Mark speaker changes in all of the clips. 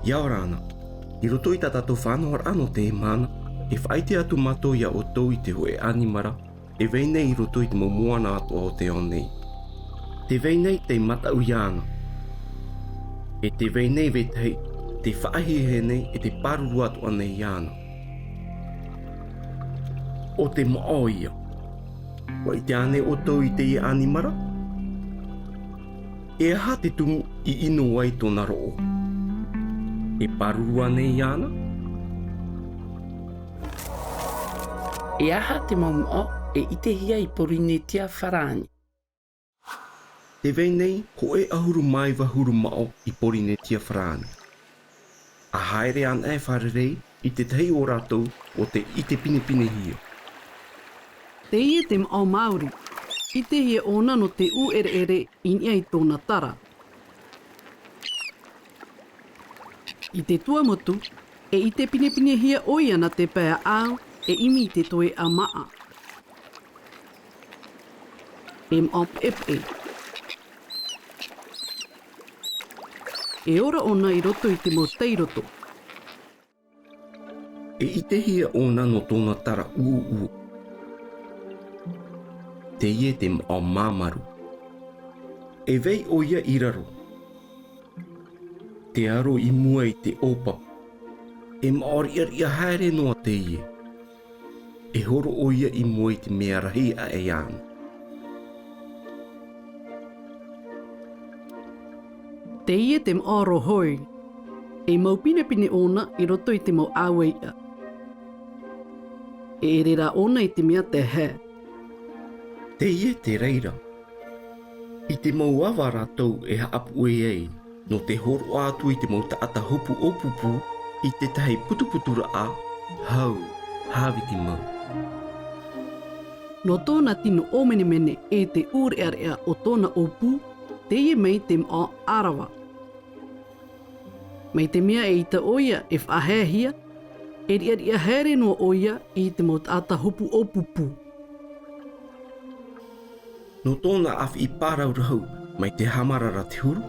Speaker 1: Ia orana, I roto I tatato whanau ano te mana, e whaite atu mato ia o tau I te hoe animara, e veinei I roto I te momoana atu o te onei. Te veinei te mata uiana. E te veinei vetei, te whaahihe nei e te paruru atu anei iana. O te mo'o ia. Wa I te ane o tau I te ia animara? E aha te tumu I ino wai tōna ro'o. E paruru anei iana?
Speaker 2: E aha te maumao e ite hia I Polynésie wharaani.
Speaker 1: Te veinei, ko e ahuru mai wahuru mao I Polynésie wharaani. A haere an e wharerei I te tei o rātou o te I te pinepine hia.
Speaker 3: Te ie te mao Māori, I te hia ona no te u ere inia I tōna tara. I te tuamotu, e I te pinepine hia oi ana te pēa ao, e imi I te toe a maa. E mop epe. E ora ona I roto I te mo teiroto.
Speaker 1: E I te hia ona no tōna tara uu. Te ie te mao māmaru. E vei o ia I raro. Te aro I mua I te opa. E maori ar ia haere noa te ie. E horo o ia I mua I te mea rahi a e ana.
Speaker 3: Te ie te mao rohoi. E mau pinepine ona I roto I te mau aweia. E rera ona I te mea te hea.
Speaker 1: Te ie te reira. I te mau awa rātou e haapu e ei, no te horo atu I te mau taata hopu o pupu, I te tahi putuputura a, hau, hāwiti mau.
Speaker 3: No tōna tino omenemene e te ūrearea o tōna opu, te ie mei te mao arawa. Mei te mea e I te oia e whahēhia, e ria haere no oia I te mau taata hopu o pupu.
Speaker 1: No tōna awhi I pārau rahau, mai te hamarara te huru,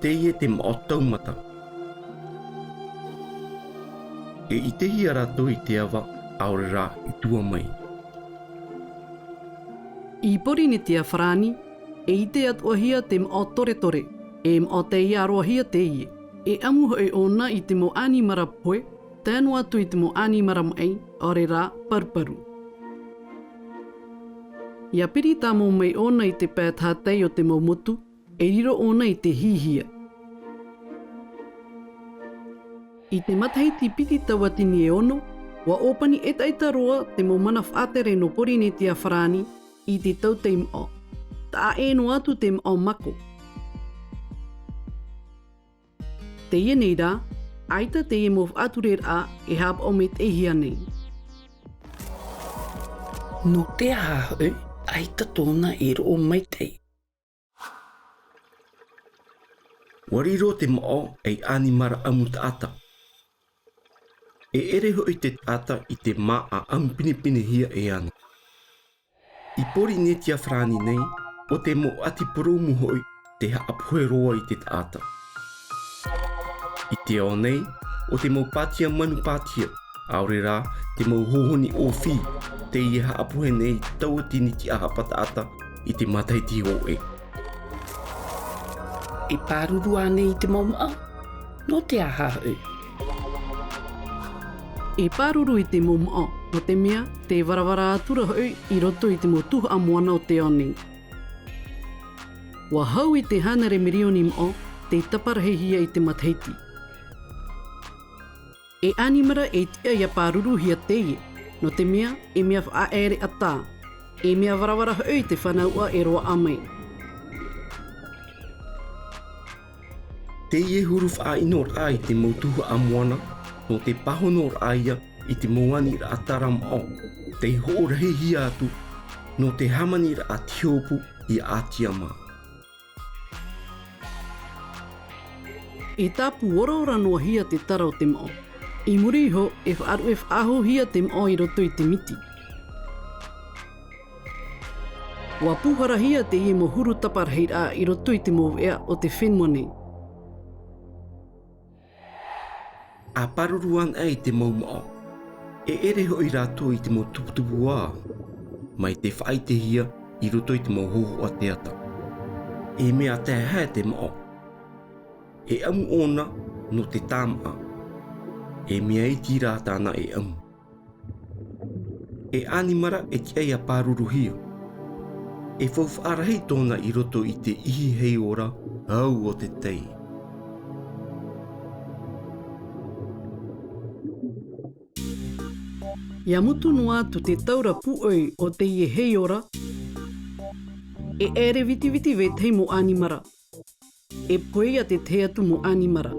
Speaker 1: te ie te mao taumata. E I te hia rātou I te awa, aore rā I tua mai.
Speaker 3: I Polynésie wharaani, e I te atuahia te mao tore, e mao te ia aroahia te ie. E amuho e ona I te mo animara poe, tēnu atu I te mo animara mai, aore rā parparu. Ia piri tā mō mei ona I te pētātei o te mau motu, e riro ona I te hihia. I te matahiti piti tawatini e ono, wa opani e taitaroa te mau mana whaatere no Polynésie wharaani I te tau te mao. Tā e no atu te mao mako. Te ie nei rā, aita te ie mo whaature rā e hapa o me te hia nei.
Speaker 2: No te ahau, aita tōna e ro'o mai tei.
Speaker 1: Wariro te mao ei animara amu taata. E ere hoi te taata I te maa a ampinipine hia e ana. I Polynésie wharaani nei, o te mo ati poromu hoi te haapohe roa I te taata. I te ao nei, o te mau pātia manu pātia, aore rā te mau hohoni o whi, te ie haapohe nei tauatini ti aha pataata I te mataiti o e.
Speaker 2: E pāruru ane I te maumao, no te ahau.
Speaker 3: E pāruru I te momao, no te mea, te warawara atura hoi I roto I te mo tuha a moana o te oni. Wa hau I te hanare mirioni mao, te taparahehia I te matahiti. E animara e tia ia pāruru hia teie, no te mea e mea whaere atā, e mea warawara hoi te whanaua e roa amai.
Speaker 1: Te ie huruf a inor ai te mautuha a moana, no te pahonor aia I te moani ra atara mao, te horahi hi atu, no te hamani ra atiopu I atiama.
Speaker 3: E tāpu ora noa hia te tara o te mao. I muri ho e whaaru e whaaho hia te mao I roto I te miti. Wa puhara hia te ie mo huru taparahira I roto I te mo ea o te whenua nei.
Speaker 1: A paruruan ai te maumao. E ere hoi rātou I te mau tuputupu wā. Mai te whai te hia I roto I te mau hoho a te ata. E mea te hae te mao. E amu ona no te tāmaa. E mea I tira tāna e amu. E animara e te ai a pāruruhia. E whauwhaarahei tōna I roto I te ihi hei ora au o te tei.
Speaker 3: Ia mutunu atu te taura puoi o te ie hei ora, e ere vitiviti ve tei mo animara, e poia te te atu mo animara.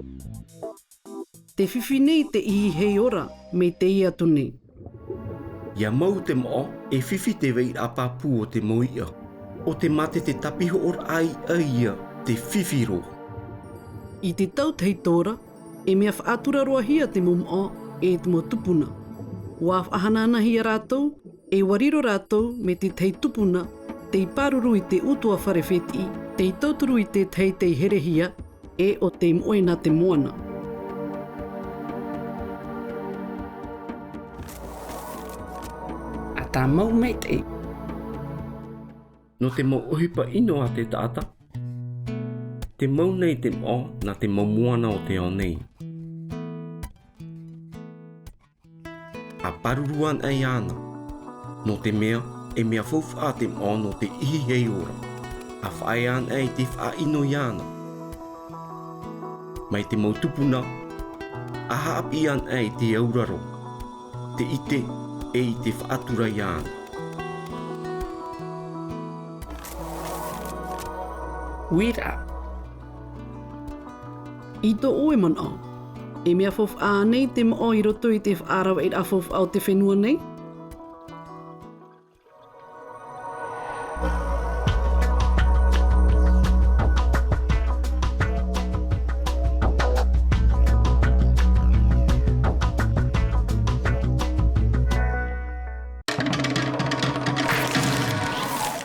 Speaker 3: Te whiwhi nei te ihi hei ora me te ia atu nei.
Speaker 1: Ia mau te mao e whiwhi te wei a pāpū o te moia, o te mate te tapiho or ai ia te whiwhiro.
Speaker 3: I te tau tei tora, e mea whaatura roa hia te mumao e te mo tupuna. Wā whahana ana hia rātou, e wariro rātou me te tei tupuna, te paruru I te utua wharewheti, te tauturu I te tei herehia, e o te moena te moana.
Speaker 2: A tā mau mei te.
Speaker 1: No te mau ohipa ino a te tāta. Te mau nei te mao na te mau moana o te ao nei. A paruruan ai ana. No te mea, e mea whauwha te mao no te ihi hei ora. A whae an ai te wha ino i ana. Mai te mau tupuna, a haapi an ai te auraro. Te ite e I te whaatura i ana.
Speaker 2: Wira.
Speaker 3: I tō oe mana, e mea whawha nei te mao I roto I te whaarau e a whawha o te whenua nei,